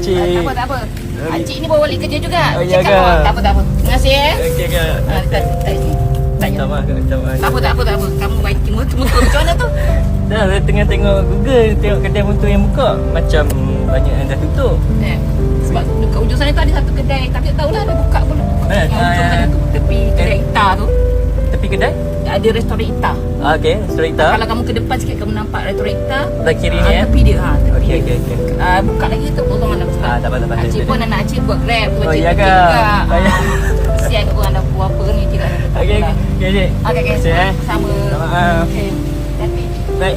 Cik. Tak apa. Cik ni bawa balik kerja juga. Oh, ya Cik ke? Tak apa. Terima kasih Okey ke? Tak Minta maaf Kak, minta maaf. Tak apa. Kamu baik motor macam mana tu? Dah, saya tengah tengok Google, tengok kedai motor yang buka. Macam banyak yang dah tutup. Sebab dekat ujung sana tu ada satu kedai. Tapi tak tahulah dia buka pun. Yang ujung sana tu, tepi kedai Ita tu. Tepi kedai? Ada restoran Ita. Okey, Serita. Kalau kamu ke depan sikit, kamu nampak restoran Ita. Belah kiri ni ya? Tepi dia. Tepi Okey, dia. okey. Buka lagi tu potong anak sebab. Tak apa. Cik pun anak cik buat Grab. Oh, Cik iya ke? juga. Kesian kat orang dah buat apa ni tidak. Okey, Cik. Okey. Terima kasih, Sama. Maaf. Okey. Tapi Baik.